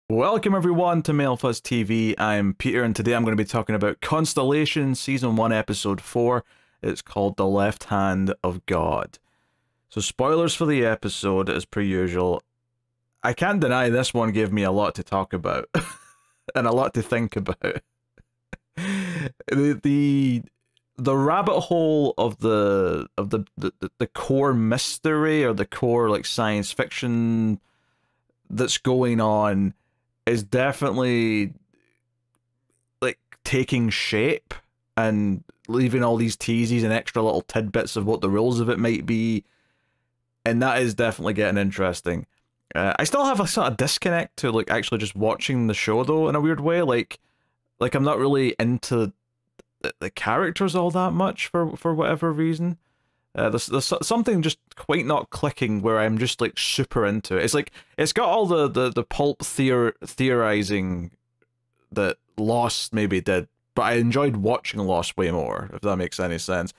Welcome everyone to MailFuzz TV. I'm Peter and today I'm going to be talking about Constellation Season 1 Episode 4. It's called The Left Hand of God. So spoilers for the episode as per usual. I can't deny this one gave me a lot to talk about and a lot to think about. The rabbit hole of the core mystery or the core like science fiction that's going on is definitely like taking shape and leaving all these teases and extra little tidbits of what the rules of it might be, and that is definitely getting interesting. I still have a sort of disconnect to like actually just watching the show though, in a weird way. Like I'm not really into the characters all that much for whatever reason. There's something just quite not clicking where I'm just like super into it. It's like it's got all the pulp theorizing that Lost maybe did, but I enjoyed watching Lost way more, if that makes any sense.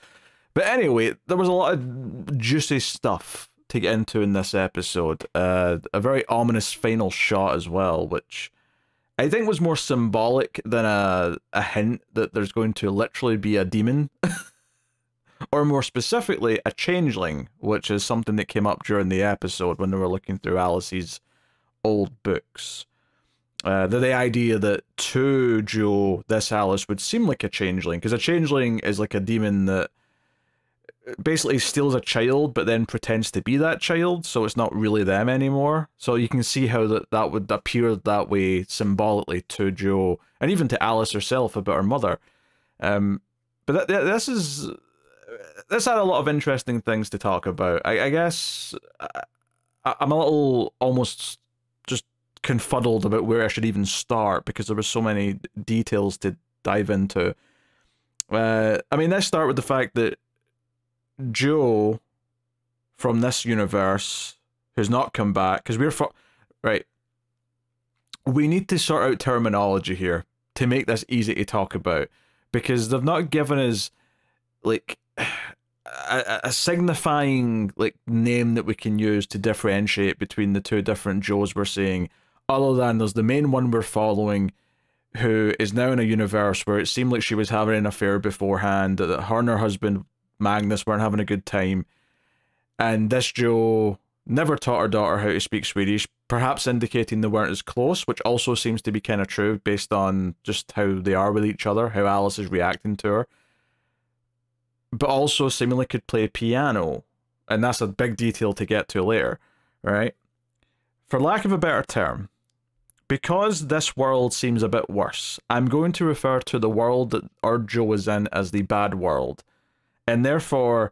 But anyway, there was a lot of juicy stuff to get into in this episode. A very ominous final shot as well, which I think was more symbolic than a hint that there's going to literally be a demon. Or more specifically, a changeling, which is something that came up during the episode when they were looking through Alice's old books. The idea that to Joe, this Alice would seem like a changeling, because a changeling is like a demon that basically steals a child, but then pretends to be that child, so it's not really them anymore. So you can see how that would appear that way symbolically to Joe, and even to Alice herself about her mother. But this had a lot of interesting things to talk about. I guess I'm a little almost just confuddled about where I should even start because there were so many details to dive into. I mean, let's start with the fact that Joe from this universe who's not come back, because right. We need to sort out terminology here to make this easy to talk about, because they've not given us like a signifying like name that we can use to differentiate between the two different Joes we're seeing, other than there's the main one we're following, who is now in a universe where it seemed like she was having an affair beforehand, that her and her husband Magnus weren't having a good time, and this Joe never taught her daughter how to speak Swedish, perhaps indicating they weren't as close, which also seems to be kind of true based on just how they are with each other, how Alice is reacting to her. But also seemingly could play piano, and that's a big detail to get to later, right? For lack of a better term, because this world seems a bit worse, I'm going to refer to the world that our Joe is in as the bad world, and therefore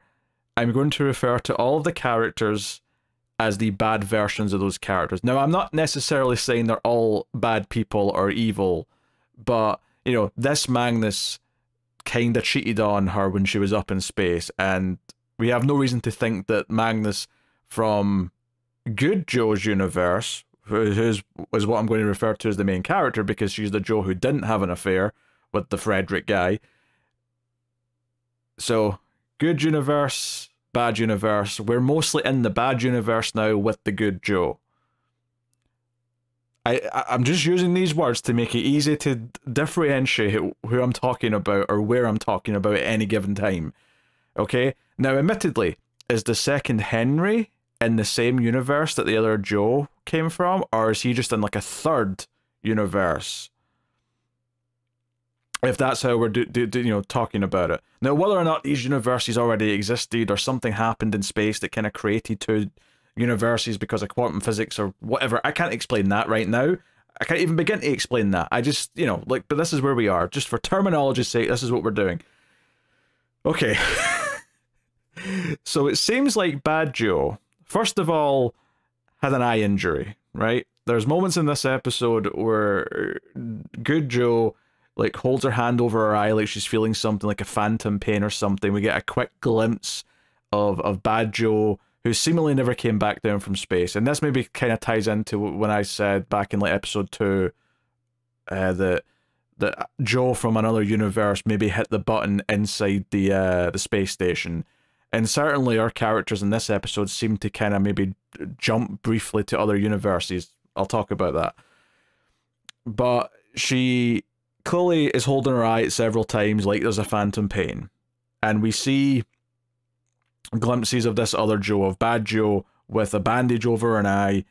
I'm going to refer to all of the characters as the bad versions of those characters. Now, I'm not necessarily saying they're all bad people or evil, but, you know, this Magnus kind of cheated on her when she was up in space, and we have no reason to think that Magnus from good Joe's universe, who is what I'm going to refer to as the main character because she's the Joe who didn't have an affair with the Frederick guy. So, good universe, bad universe. We're mostly in the bad universe now with the good Joe. I'm just using these words to make it easy to differentiate who I'm talking about or where I'm talking about at any given time. Okay? Now, admittedly, is the second Henry in the same universe that the other Joe came from, or is he just in like a third universe? If that's how we're talking about it. Now, whether or not these universes already existed or something happened in space that kind of created two universes because of quantum physics or whatever, I can't explain that right now. I can't even begin to explain that. I just, but this is where we are. Just for terminology's sake, this is what we're doing. Okay. So it seems like Bad Joe, first of all, had an eye injury, right? There's moments in this episode where Good Joe like holds her hand over her eye like she's feeling something like a phantom pain or something. We get a quick glimpse of Bad Joe, who seemingly never came back down from space. And this maybe kind of ties into when I said back in like episode 2 that Joe from another universe maybe hit the button inside the space station. And certainly our characters in this episode seem to kind of maybe jump briefly to other universes. I'll talk about that. but she clearly is holding her eye several times like there's a phantom pain. And we see glimpses of this other Joe, of Bad Joe, with a bandage over an eye,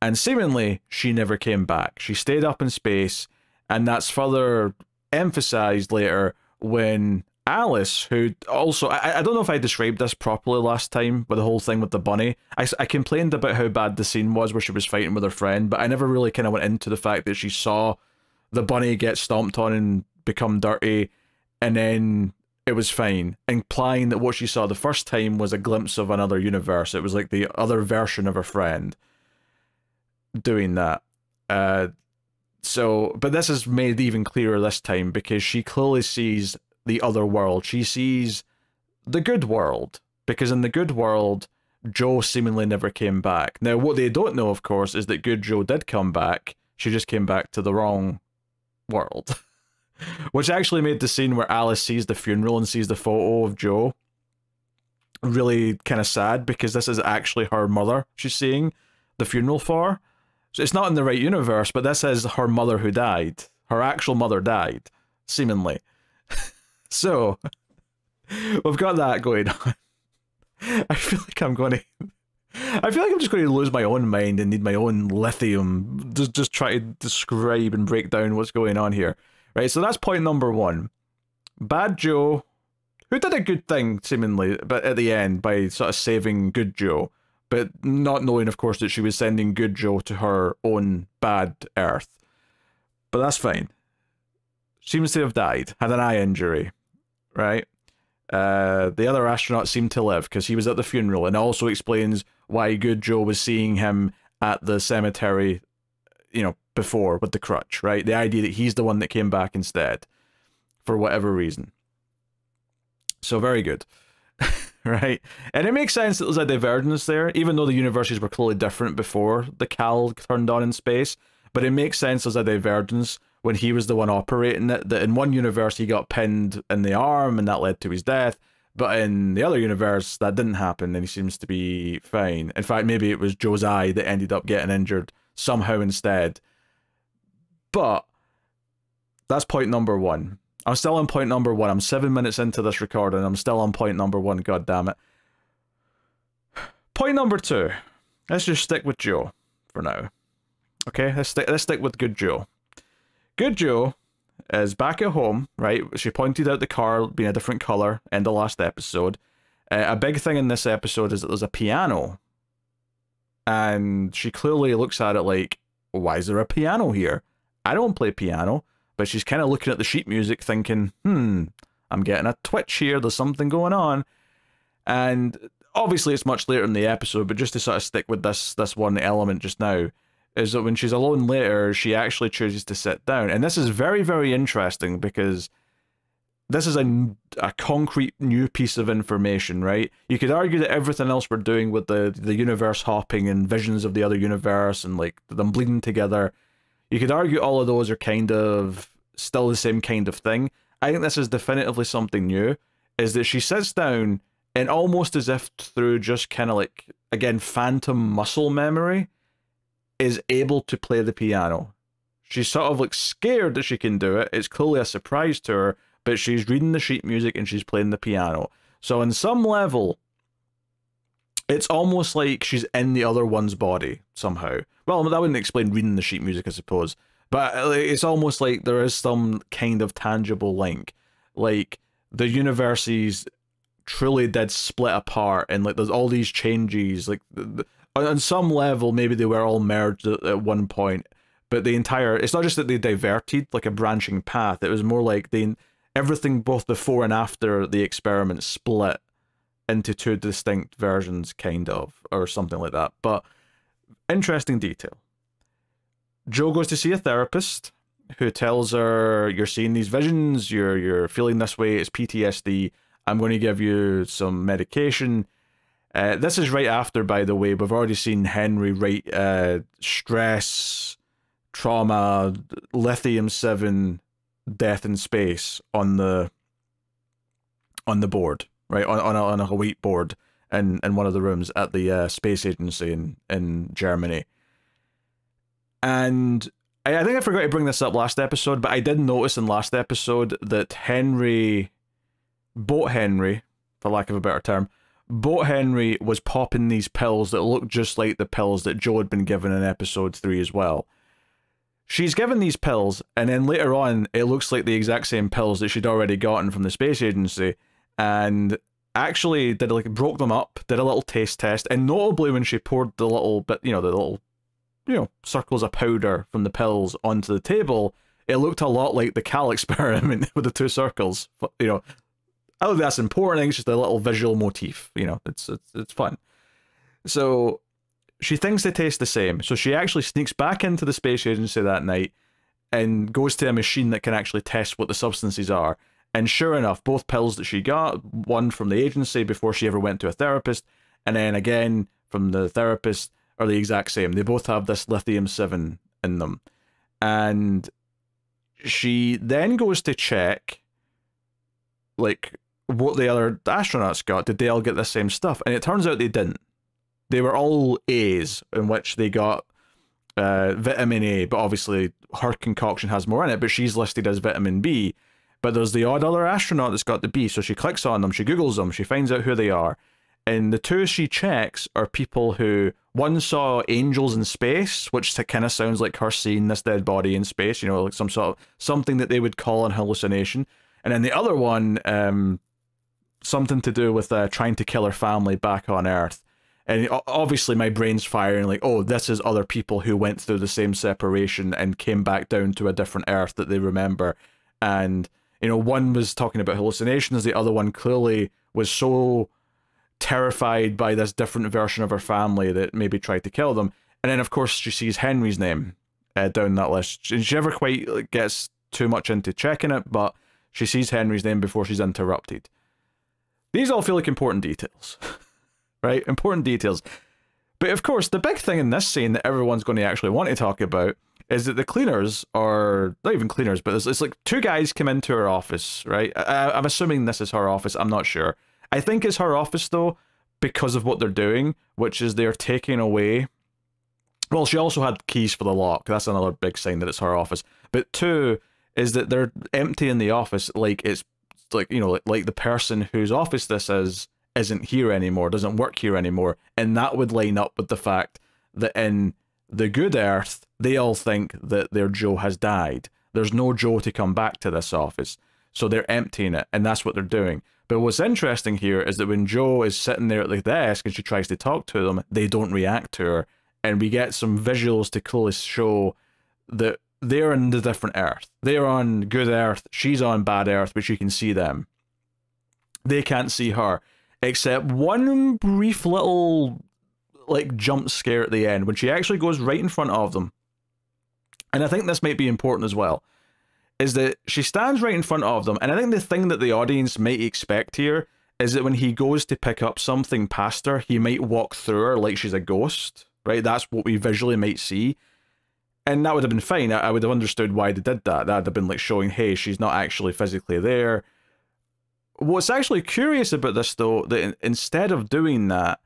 and seemingly she never came back. She stayed up in space, and that's further emphasized later when Alice, who also, I don't know if I described this properly last time with the whole thing with the bunny. I complained about how bad the scene was where she was fighting with her friend, but I never really kind of went into the fact that she saw the bunny get stomped on and become dirty, and then it was fine, implying that what she saw the first time was a glimpse of another universe. It was like the other version of her friend doing that. But this is made even clearer this time because she clearly sees the other world. She sees the good world, because in the good world, Joe seemingly never came back. Now, what they don't know, of course, is that good Joe did come back. She just came back to the wrong world. Which actually made the scene where Alice sees the funeral and sees the photo of Joe really kind of sad, because this is actually her mother she's seeing the funeral for. So it's not in the right universe, but this is her mother who died. Her actual mother died, seemingly. So, we've got that going on. I feel like I'm just going to lose my own mind and need my own lithium. Just try to describe and break down what's going on here. Right, so that's point number one. Bad Joe, who did a good thing, seemingly, but at the end, by sort of saving good Joe, but not knowing, of course, that she was sending good Joe to her own bad Earth. But that's fine. Seems to have died, had an eye injury, right? The other astronaut seemed to live, because he was at the funeral, and also explains why good Joe was seeing him at the cemetery, you know, before with the crutch, right? The idea that he's the one that came back instead, for whatever reason. So very good, right? And it makes sense that there's a divergence there, even though the universes were clearly different before the Cal turned on in space. But it makes sense there's a divergence when he was the one operating it, that in one universe he got pinned in the arm and that led to his death, but in the other universe that didn't happen and he seems to be fine. In fact, maybe it was Joe's eye that ended up getting injured somehow instead. But that's point number one. I'm still on point number one. I'm 7 minutes into this recording. I'm still on point number one, god damn it. Point number two. Let's just stick with Joe for now. Okay, let's stick with good Joe. Good Joe is back at home, right? She pointed out the car being a different color in the last episode. A big thing in this episode is that there's a piano. And she clearly looks at it like, why is there a piano here? I don't play piano. But she's kind of looking at the sheet music thinking, I'm getting a twitch here, there's something going on. And obviously it's much later in the episode, but just to sort of stick with this one element just now, is that when she's alone later, she actually chooses to sit down. And this is very, very interesting because this is a concrete new piece of information, right? You could argue that everything else we're doing with the universe hopping and visions of the other universe and like them bleeding together, you could argue all of those are kind of still the same kind of thing. I think this is definitively something new, is that she sits down and almost as if through just kind of like, again, phantom muscle memory, is able to play the piano. She's sort of like scared that she can do it. It's clearly a surprise to her, but she's reading the sheet music and she's playing the piano. So on some level, it's almost like she's in the other one's body somehow. Well, that wouldn't explain reading the sheet music, I suppose. But it's almost like there is some kind of tangible link. Like, the universes truly did split apart, and like there's all these changes. Like, on some level, maybe they were all merged at one point. But the entire... It's not just that they diverted, like a branching path. It was more like everything both before and after the experiment split into two distinct versions, kind of, or something like that. But interesting detail. Joe goes to see a therapist who tells her, you're seeing these visions, you're feeling this way, it's PTSD, I'm going to give you some medication. This is right after, by the way, we've already seen Henry write stress, trauma, lithium-7, death in space on the board, right, on a whiteboard in one of the rooms at the space agency in Germany. And I think I forgot to bring this up last episode, but I did notice in last episode that Boat Henry, for lack of a better term, Boat Henry was popping these pills that looked just like the pills that Joe had been given in episode 3 as well. She's given these pills, and then later on, it looks like the exact same pills that she'd already gotten from the space agency, and actually broke them up, did a little taste test, and notably when she poured the little bit, the little, circles of powder from the pills onto the table, it looked a lot like the Cal experiment with the 2 circles. But, I don't think that's important. I think it's just a little visual motif. It's fun. So she thinks they taste the same. So she actually sneaks back into the space agency that night and goes to a machine that can actually test what the substances are. And sure enough, both pills that she got, one from the agency before she ever went to a therapist, and then again from the therapist, are the exact same. They both have this lithium-7 in them. And she then goes to check, what the other astronauts got. Did they all get the same stuff? And it turns out they didn't. They were all A's, in which they got vitamin A, but obviously her concoction has more in it, but she's listed as vitamin B. But there's the odd other astronaut that's got the B, so she clicks on them, she Googles them, she finds out who they are. And the 2 she checks are people who, one saw angels in space, which kind of sounds like her seeing this dead body in space, like some sort of, something that they would call an hallucination. And then the other one, something to do with trying to kill her family back on Earth. And obviously my brain's firing like, oh, this is other people who went through the same separation and came back down to a different Earth that they remember. And, one was talking about hallucinations, the other one clearly was so terrified by this different version of her family that maybe tried to kill them. And then, of course, she sees Henry's name down that list. She never quite gets too much into checking it, but she sees Henry's name before she's interrupted. These all feel like important details. Right? Important details. But of course, the big thing in this scene that everyone's going to actually want to talk about is that the cleaners are, not even cleaners, but it's like 2 guys come into her office, right? I'm assuming this is her office, I'm not sure. I think it's her office though, because of what they're doing, which is they're taking away, well, she also had keys for the lock, that's another big sign that it's her office. But 2 is that they're emptying the office like it's, like the person whose office this is isn't here anymore, doesn't work here anymore, and that would line up with the fact that in the good Earth, they all think that their Joe has died. There's no Joe to come back to this office, so they're emptying it, and that's what they're doing. But what's interesting here is that when Joe is sitting there at the desk and she tries to talk to them, they don't react to her, and we get some visuals to clearly show that they're in the different Earth. They're on good Earth, she's on bad Earth, but she can see them. They can't see her. Except one brief little, jump scare at the end, when she actually goes right in front of them. And I think this might be important as well, is that she stands right in front of them, and I think the thing that the audience might expect here is that when he goes to pick up something past her, he might walk through her like she's a ghost, right? That's what we visually might see. And that would have been fine. I would have understood why they did that. That would have been showing, hey, she's not actually physically there. What's actually curious about this, though, that instead of doing that,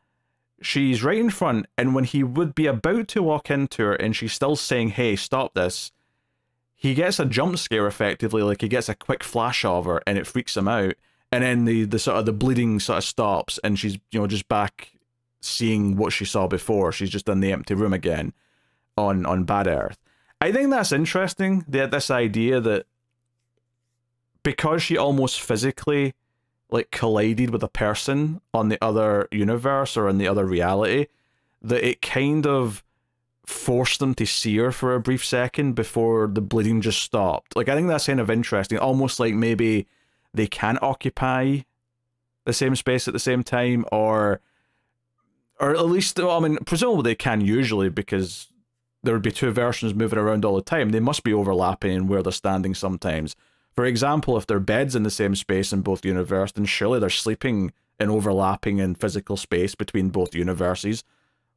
she's right in front, and when he would be about to walk into her and she's still saying, hey, stop this, he gets a jump scare effectively, he gets a quick flash of her and it freaks him out, and then the bleeding sort of stops and she's, just back seeing what she saw before. She's just in the empty room again on Bad Earth. I think that's interesting, this idea that because she almost physically collided with a person on the other universe or in the other reality, that it kind of forced them to see her for a brief second before the bleeding just stopped. I think that's kind of interesting, almost like maybe they can't occupy the same space at the same time, or at least, I mean, presumably they can usually, because there would be 2 versions moving around all the time. They must be overlapping in where they're standing sometimes. For example, if their bed's in the same space in both universes, then surely they're sleeping in overlapping in physical space between both universes.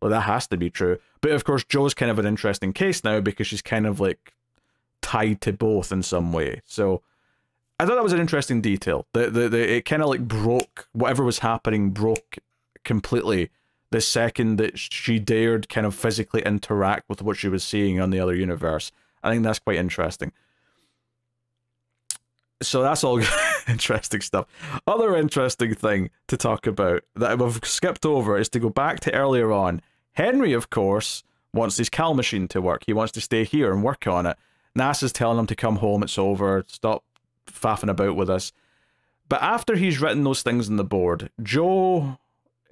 Well, that has to be true. But of course, Joe's kind of an interesting case now because she's kind of tied to both in some way. So I thought that was an interesting detail. It kind of broke, whatever was happening broke completely the second that she dared kind of physically interact with what she was seeing on the other universe. I think that's quite interesting. So that's all interesting stuff. Other interesting thing to talk about that we've skipped over is to go back to earlier on. Henry, of course, wants his Cal machine to work. He wants to stay here and work on it. NASA's telling him to come home, it's over, stop faffing about with us. But after he's written those things on the board, Jo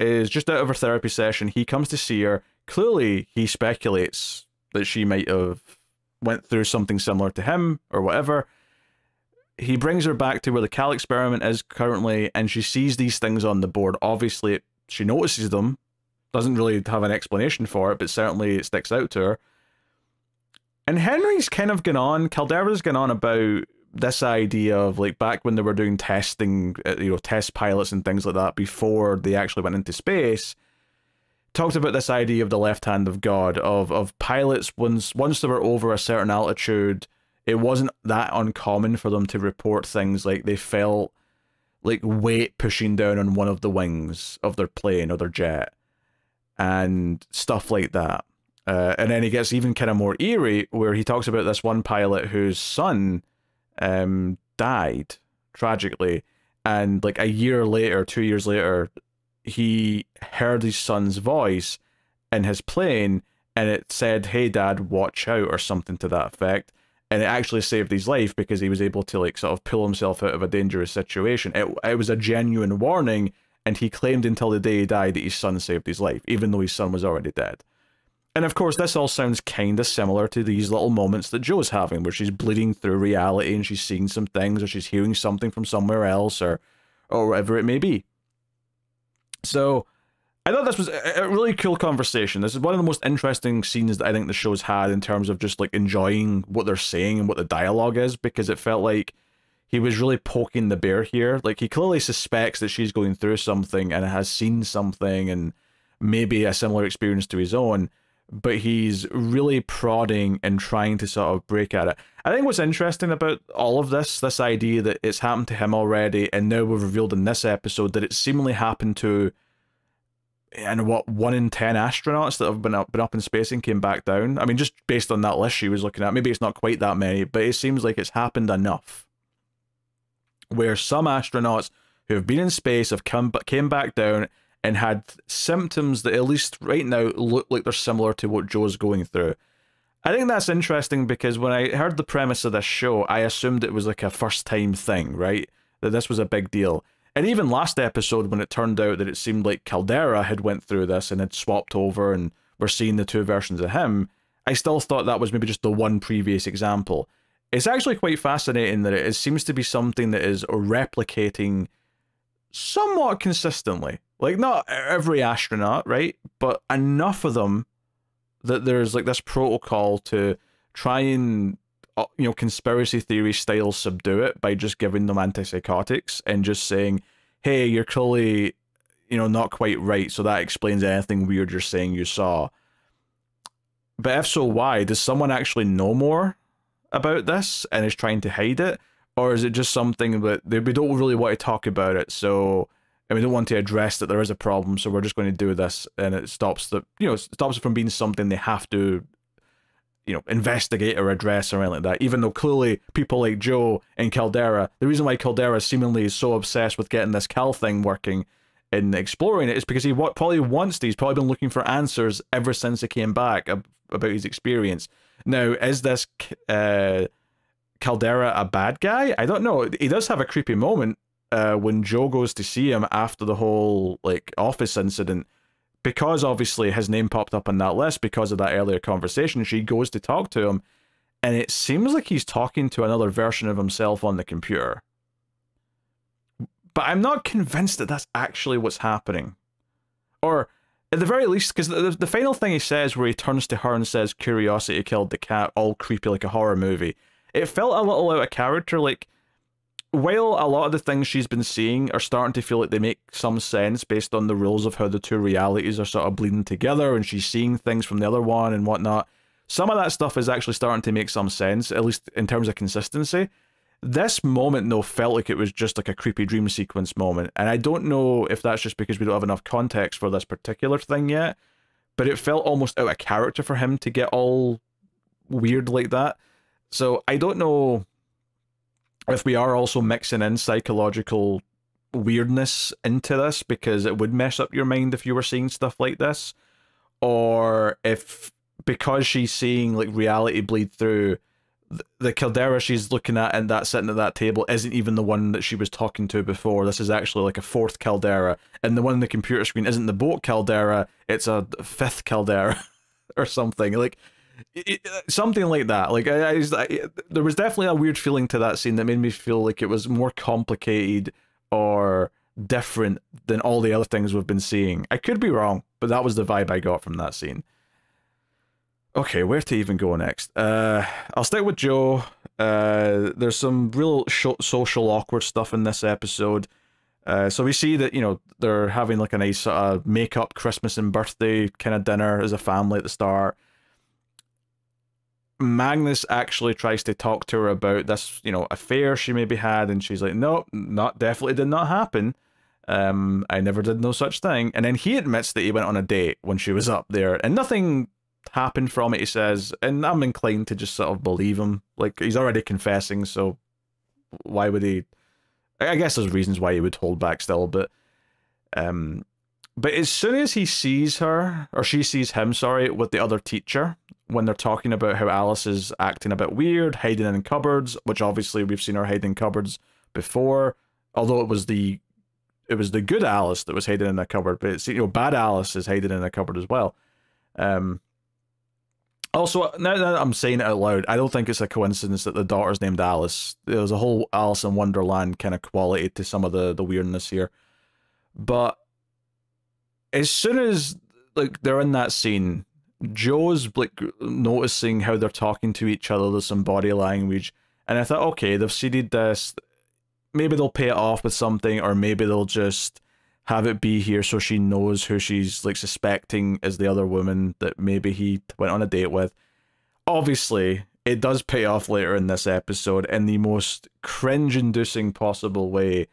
is just out of her therapy session. He comes to see her. Clearly, he speculates that she might have went through something similar to him or whatever. He brings her back to where the Cal experiment is currently, and she sees these things on the board. Obviously, she notices them, doesn't really have an explanation for it, but certainly it sticks out to her. And Henry's kind of gone on, Caldera's gone on about this idea of, like, back when they were doing testing, you know, test pilots and things like that before they actually went into space, talked about this idea of the left hand of God, of pilots, once they were over a certain altitude, it wasn't that uncommon for them to report things like they felt like weight pushing down on one of the wings of their plane or their jet and stuff like that. And then he gets even kind of more eerie where he talks about this one pilot whose son died tragically, and like a year later, 2 years later, he heard his son's voice in his plane and it said, "Hey dad, watch out," or something to that effect. And it actually saved his life because he was able to, like, sort of pull himself out of a dangerous situation. It was a genuine warning, and he claimed until the day he died that his son saved his life, even though his son was already dead. And of course, this all sounds kind of similar to these little moments that Jo's having, where she's bleeding through reality and she's seeing some things, or she's hearing something from somewhere else, or whatever it may be. So I thought this was a really cool conversation. This is one of the most interesting scenes that I think the show's had in terms of just, like, enjoying what they're saying and what the dialogue is, because it felt like he was really poking the bear here. Like, he clearly suspects that she's going through something and has seen something and maybe a similar experience to his own, but he's really prodding and trying to sort of break at it. I think what's interesting about all of this idea that it's happened to him already, and now we've revealed in this episode that it seemingly happened to, and what, 1 in 10 astronauts that have been up in space and came back down. I mean, just based on that list she was looking at, maybe it's not quite that many, but it seems like it's happened enough where some astronauts who have been in space have came back down and had symptoms that, at least right now, look like they're similar to what Jo's going through. I think that's interesting because when I heard the premise of this show, I assumed it was like a first-time thing, right? That this was a big deal. And even last episode, when it turned out that it seemed like Caldera had went through this and had swapped over and we're seeing the two versions of him, I still thought that was maybe just the one previous example. It's actually quite fascinating that it seems to be something that is replicating somewhat consistently. Like, not every astronaut, right? But enough of them that there's, like, this protocol to try and, you know, conspiracy theory style subdue it by just giving them antipsychotics and just saying, hey, you're clearly, you know, not quite right, so that explains anything weird you're saying you saw. But if so, why? Does someone actually know more about this and is trying to hide it? Or is it just something that we don't really want to talk about it, so, and we don't want to address that there is a problem, so we're just going to do this, and it stops the, you know, it stops it from being something they have to, you know, investigate or address or anything like that, even though clearly people like Jo and Caldera, the reason why Caldera seemingly is so obsessed with getting this Cal thing working and exploring it is because he probably wants to. He's probably been looking for answers ever since he came back about his experience. Now, is this Caldera a bad guy? I don't know. He does have a creepy moment when Jo goes to see him after the whole, like, office incident. Because obviously his name popped up on that list because of that earlier conversation, she goes to talk to him, and it seems like he's talking to another version of himself on the computer. But I'm not convinced that that's actually what's happening. Or, at the very least, because the final thing he says where he turns to her and says, "Curiosity killed the cat," all creepy like a horror movie, it felt a little out of character. Like, while a lot of the things she's been seeing are starting to feel like they make some sense based on the rules of how the two realities are sort of bleeding together, and she's seeing things from the other one and whatnot, some of that stuff is actually starting to make some sense, at least in terms of consistency. This moment, though, felt like it was just like a creepy dream sequence moment, and I don't know if that's just because we don't have enough context for this particular thing yet, but it felt almost out of character for him to get all weird like that. So I don't know if we are also mixing in psychological weirdness into this, because it would mess up your mind if you were seeing stuff like this, or if because she's seeing like reality bleed through, the Caldera she's looking at and that sitting at that table isn't even the one that she was talking to before. This is actually like a fourth Caldera, and the one on the computer screen isn't the boat Caldera, it's a fifth Caldera or something like something like that. Like there was definitely a weird feeling to that scene that made me feel like it was more complicated or different than all the other things we've been seeing. I could be wrong, but that was the vibe I got from that scene. Okay, where to even go next? I'll stick with Joe. There's some real social awkward stuff in this episode. So we see that, you know, they're having like a nice make-up Christmas and birthday kind of dinner as a family at the start. Magnus actually tries to talk to her about this, you know, affair she maybe had, and she's like, no, definitely did not happen. I never did no such thing. And then he admits that he went on a date when she was up there, and nothing happened from it, he says, and I'm inclined to just sort of believe him. Like, he's already confessing, so why would he? I guess there's reasons why he would hold back still, but as soon as he sees her, or she sees him, sorry, with the other teacher, when they're talking about how Alice is acting a bit weird, hiding in cupboards, which obviously we've seen her hiding in cupboards before, although it was the good Alice that was hiding in a cupboard, but it's, you know, bad Alice is hiding in a cupboard as well. Also, now that I'm saying it out loud, I don't think it's a coincidence that the daughter's named Alice. There's a whole Alice in Wonderland kind of quality to some of the weirdness here. But as soon as like they're in that scene, Joe's like noticing how they're talking to each other. There's some body language, and I thought, okay, they've seeded this. Maybe they'll pay it off with something, or maybe they'll just have it be here so she knows who she's like suspecting is the other woman that maybe he went on a date with. Obviously, it does pay off later in this episode in the most cringe-inducing possible way,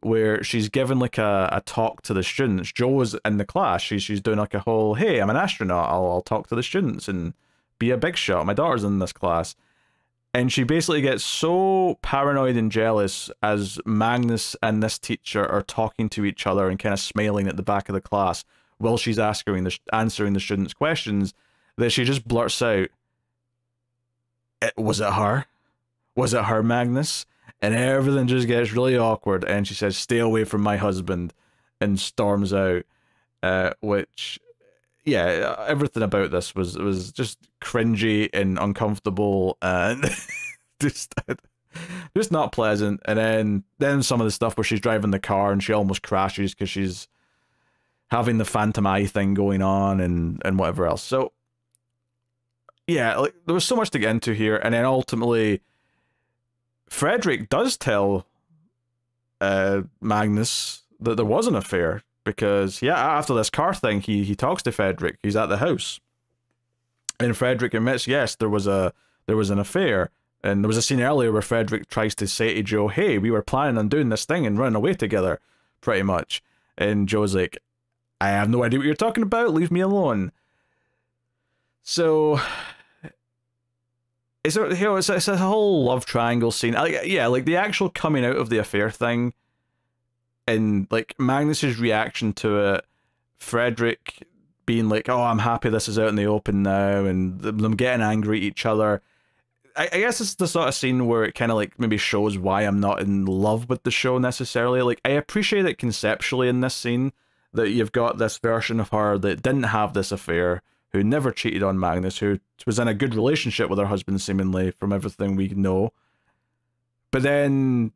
where she's given like a talk to the students. Jo is in the class. She's doing like a whole, hey, I'm an astronaut. I'll talk to the students and be a big shot. My daughter's in this class. And she basically gets so paranoid and jealous as Magnus and this teacher are talking to each other and kind of smiling at the back of the class while she's answering the students' questions, that she just blurts out, was it her? Was it her, Magnus? And everything just gets really awkward, and she says, stay away from my husband, and storms out, which... yeah, everything about this was just cringy and uncomfortable and just not pleasant. And then some of the stuff where she's driving the car and she almost crashes because she's having the phantom eye thing going on and whatever else. So yeah, like there was so much to get into here, and then ultimately Frederick does tell Magnus that there was an affair. Because, yeah, after this car thing, he talks to Frederick. He's at the house. And Frederick admits, yes, there was an affair. And there was a scene earlier where Frederick tries to say to Joe, hey, we were planning on doing this thing and running away together, pretty much. And Joe's like, I have no idea what you're talking about. Leave me alone. So, it's a whole love triangle scene. Yeah, like the actual coming out of the affair thing, and like Magnus's reaction to it, Frederick being like, oh, I'm happy this is out in the open now, and them getting angry at each other. I guess it's the sort of scene where it kind of like maybe shows why I'm not in love with the show necessarily. Like, I appreciate it conceptually in this scene that you've got this version of her that didn't have this affair, who never cheated on Magnus, who was in a good relationship with her husband seemingly from everything we know. But then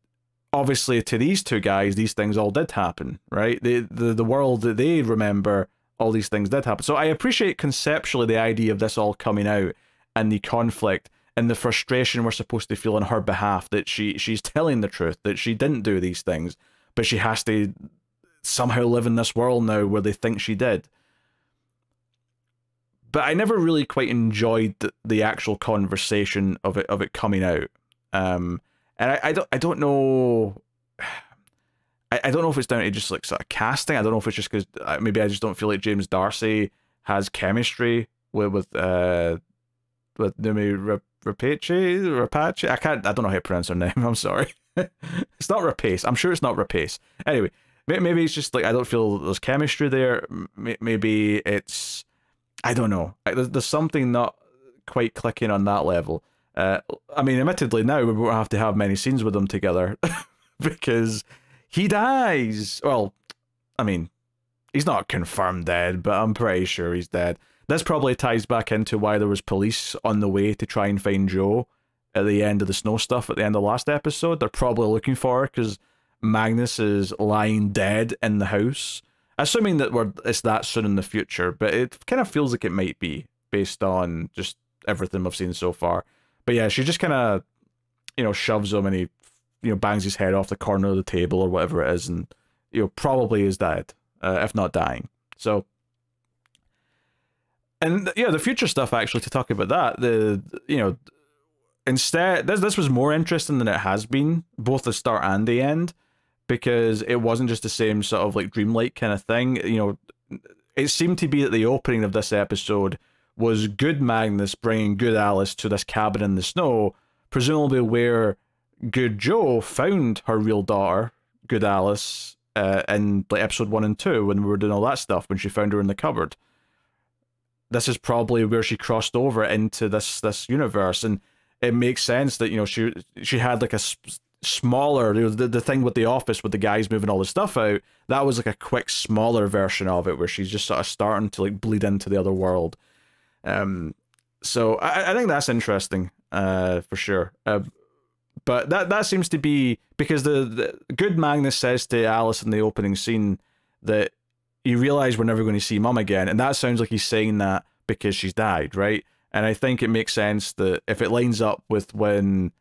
obviously, to these two guys, these things all did happen, right? The world that they remember, all these things did happen. So I appreciate conceptually the idea of this all coming out, and the conflict, and the frustration we're supposed to feel on her behalf, that she's telling the truth, that she didn't do these things, but she has to somehow live in this world now where they think she did. But I never really quite enjoyed the actual conversation of it coming out. And I don't know. I don't know if it's down to just like sort of casting. I don't know if it's just because maybe I just don't feel like James Darcy has chemistry with Noomi Rapace. I don't know how to pronounce her name. I'm sorry. It's not Rapace. I'm sure it's not Rapace. Anyway, maybe it's just like I don't feel there's chemistry there. Maybe it's, I don't know. There's something not quite clicking on that level. I mean, admittedly, now we won't have to have many scenes with them together because he dies. Well, I mean, he's not confirmed dead, but I'm pretty sure he's dead. This probably ties back into why there was police on the way to try and find Joe at the end of the snow stuff at the end of the last episode. They're probably looking for her because Magnus is lying dead in the house. Assuming that it's that soon in the future, but it kind of feels like it might be based on just everything we've seen so far. But yeah, she just kind of, shoves him and he, bangs his head off the corner of the table or whatever it is, and probably is dead, if not dying. So, and yeah, the future stuff actually, to talk about that, instead this was more interesting than it has been, both the start and the end, because it wasn't just the same sort of like dreamlike kind of thing. It seemed to be that the opening of this episode was good Magnus bringing good Alice to this cabin in the snow, presumably where good Joe found her real daughter, good Alice, in like episode 1 and 2 when we were doing all that stuff, when she found her in the cupboard. This is probably where she crossed over into this universe, and it makes sense that she had like a smaller, the thing with the office with the guys moving all the stuff out, that was like a quick smaller version of it where she's just sort of starting to like bleed into the other world. So I think that's interesting, for sure. But that seems to be because the good Magnus says to Alice in the opening scene that you realize we're never going to see Mum again, and that sounds like he's saying that because she's died, right? And I think it makes sense that if it lines up with when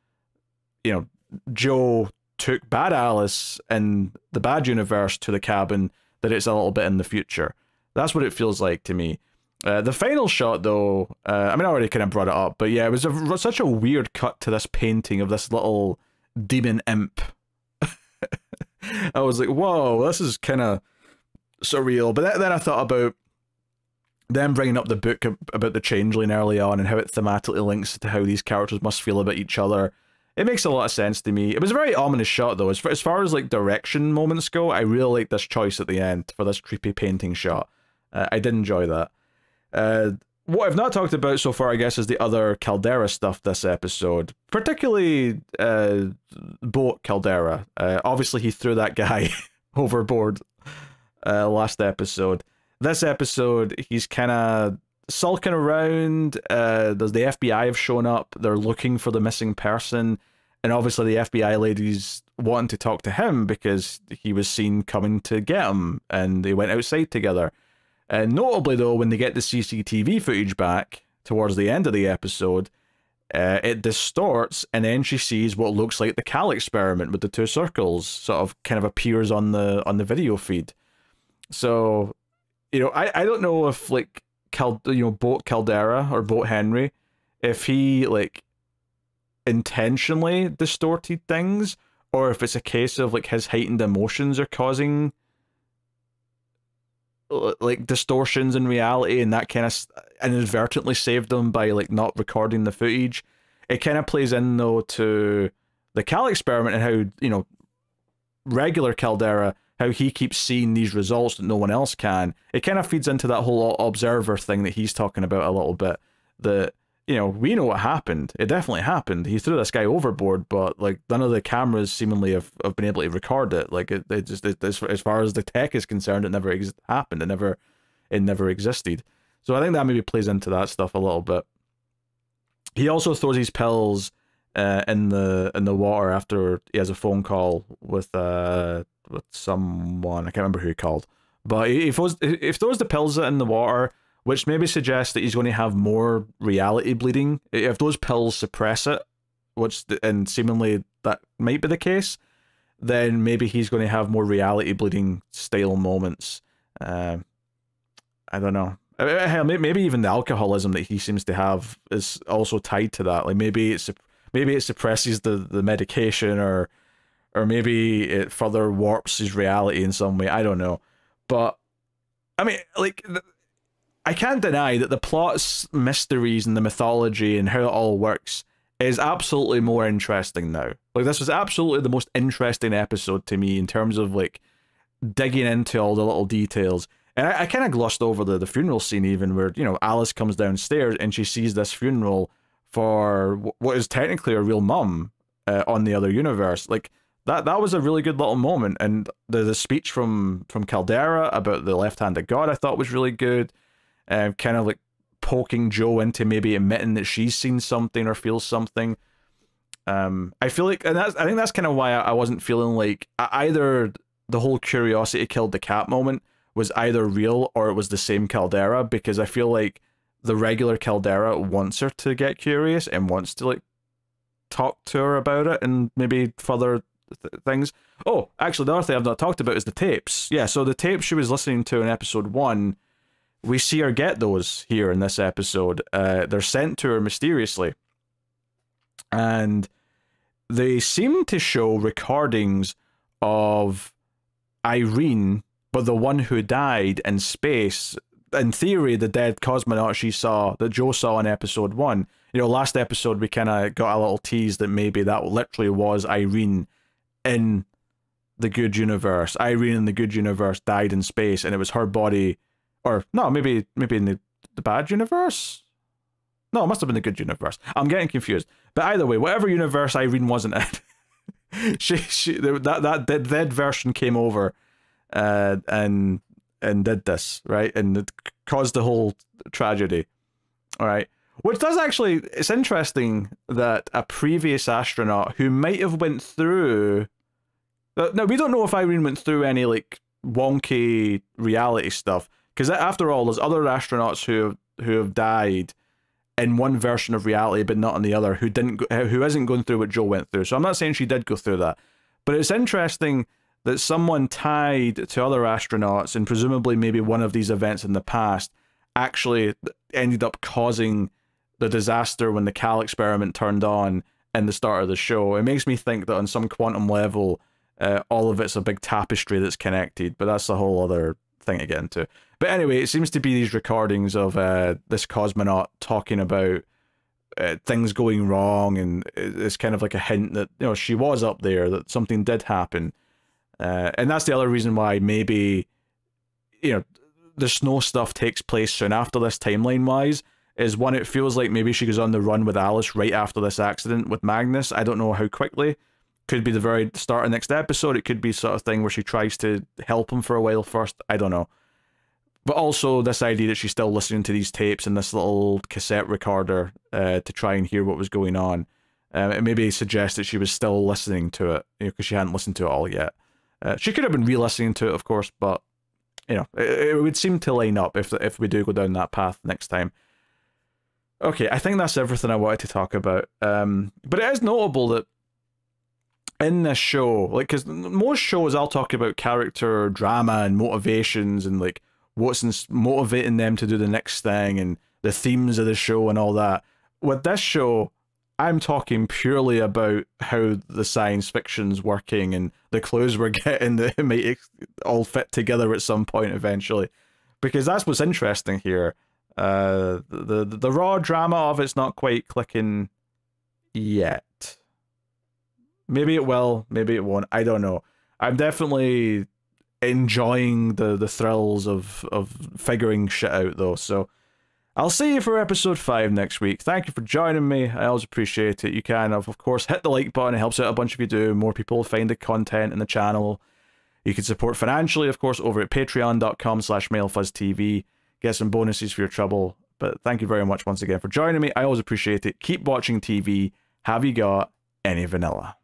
Joe took bad Alice in the bad universe to the cabin, that it's a little bit in the future. That's what it feels like to me. The final shot, though, I mean, I already kind of brought it up, but yeah, it was such a weird cut to this painting of this little demon imp. I was like, whoa, this is kind of surreal. But then I thought about them bringing up the book about the Changeling early on and how it thematically links to how these characters must feel about each other. It makes a lot of sense to me. It was a very ominous shot, though. As far as like direction moments go, I really like this choice at the end for this creepy painting shot. I did enjoy that. What I've not talked about so far, I guess, is the other Caldera stuff this episode. Particularly Boat Caldera. Obviously, he threw that guy overboard last episode. This episode, he's kind of sulking around. There's the FBI have shown up. They're looking for the missing person. And obviously the FBI ladies wanting to talk to him because he was seen coming to get him. And they went outside together. And notably, though, when they get the CCTV footage back towards the end of the episode, it distorts, and then she sees what looks like the Cal experiment with the two circles sort of kind of appears on the video feed. So, I don't know if like Boat Caldera or Boat Henry, if he like intentionally distorted things, or if it's a case of like his heightened emotions are causing like distortions in reality, and that kind of inadvertently saved them by like not recording the footage. It kind of plays in though to the Cal experiment and how regular Caldera, how he keeps seeing these results that no one else can. It kind of feeds into that whole observer thing that he's talking about a little bit, that we know what happened. It definitely happened. He threw this guy overboard, but like none of the cameras seemingly have been able to record it. Like it just as far as the tech is concerned, it never happened. It never existed. So I think that maybe plays into that stuff a little bit. He also throws his pills in the water after he has a phone call with someone. I can't remember who he called, but he throws the pills in the water, which maybe suggests that he's going to have more reality bleeding. If those pills suppress it, and seemingly that might be the case, then maybe he's going to have more reality bleeding style moments. I don't know. Maybe even the alcoholism that he seems to have is also tied to that. Like maybe it suppresses the medication, or maybe it further warps his reality in some way. I don't know. But I mean, like, I can't deny that the plot's mysteries and the mythology and how it all works is absolutely more interesting now. Like, this was absolutely the most interesting episode to me in terms of, like, digging into all the little details. And I kind of glossed over the funeral scene even, where, you know, Alice comes downstairs and she sees this funeral for what is technically a real mum on the other universe. Like, that was a really good little moment. And the speech from Caldera about the left hand of God I thought was really good. Kind of like poking Jo into maybe admitting that she's seen something or feels something. I feel like, and I think that's kind of why I wasn't feeling like either the whole curiosity killed the cat moment was either real or it was the same Caldera, because I feel like the regular Caldera wants her to get curious and wants to, like, talk to her about it and maybe further things. Oh, actually, the other thing I've not talked about is the tapes. Yeah, so the tapes she was listening to in episode 1, we see her get those here in this episode. They're sent to her mysteriously. And they seem to show recordings of Irene, but the one who died in space. In theory, the dead cosmonaut she saw, that Jo saw in episode 1. You know, last episode we kind of got a little tease that maybe that literally was Irene in the good universe. Irene in the good universe died in space, and it was her body, or no, maybe in the bad universe? No, it must have been the good universe. I'm getting confused. But either way, whatever universe Irene wasn't in, that dead version came over and did this, right? And it caused the whole tragedy. All right. Which does actually, it's interesting that a previous astronaut who might have went through, now we don't know if Irene went through any, like, wonky reality stuff, because after all, there's other astronauts who have died in one version of reality but not in the other, who isn't going through what Jo went through. So I'm not saying she did go through that, but it's interesting that someone tied to other astronauts, and presumably maybe one of these events in the past, actually ended up causing the disaster when the Cal experiment turned on in the start of the show. It makes me think that on some quantum level, all of it's a big tapestry that's connected, but that's a whole other thing to get into. But anyway, it seems to be these recordings of this cosmonaut talking about things going wrong, and it's kind of like a hint that, you know, she was up there, that something did happen. And that's the other reason why maybe, you know, the snow stuff takes place soon after this timeline-wise, is one, it feels like maybe she goes on the run with Alice right after this accident with Magnus. I don't know how quickly. Could be the very start of next episode. It could be sort of thing where she tries to help him for a while first. I don't know. But also this idea that she's still listening to these tapes and this little cassette recorder to try and hear what was going on. It maybe suggests that she was still listening to it, you know, because she hadn't listened to it all yet. She could have been re-listening to it, of course, but, you know, it would seem to line up if we do go down that path next time. Okay, I think that's everything I wanted to talk about. But it is notable that in this show, like, because most shows I'll talk about character drama and motivations and, like, what's motivating them to do the next thing and the themes of the show and all that. With this show, I'm talking purely about how the science fiction's working and the clues we're getting that it might all fit together at some point eventually. Because that's what's interesting here. The raw drama of it's not quite clicking yet. Maybe it will, maybe it won't. I don't know. I'm definitely enjoying the thrills of figuring shit out though. So I'll see you for episode 5 next week. Thank you for joining me. I always appreciate it. You can, of course, hit the like button. It helps out a bunch if you do. More people find the content in the channel. You can support financially, of course, over at patreon.com/MailFuzzTV. Get some bonuses for your trouble. But thank you very much once again for joining me. I always appreciate it. Keep watching TV. Have you got any vanilla?